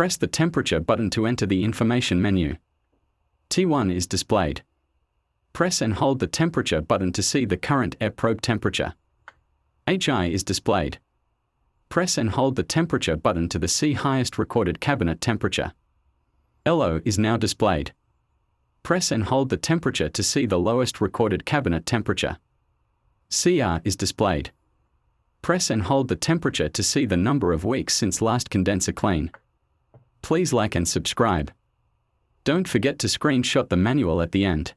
Press the temperature button to enter the information menu. T1 is displayed. Press and hold the temperature button to see the current air probe temperature. HI is displayed. Press and hold the temperature button to see highest recorded cabinet temperature. LO is now displayed. Press and hold the temperature to see the lowest recorded cabinet temperature. CR is displayed. Press and hold the temperature to see the number of weeks since last condenser clean. Please like and subscribe. Don't forget to screenshot the manual at the end.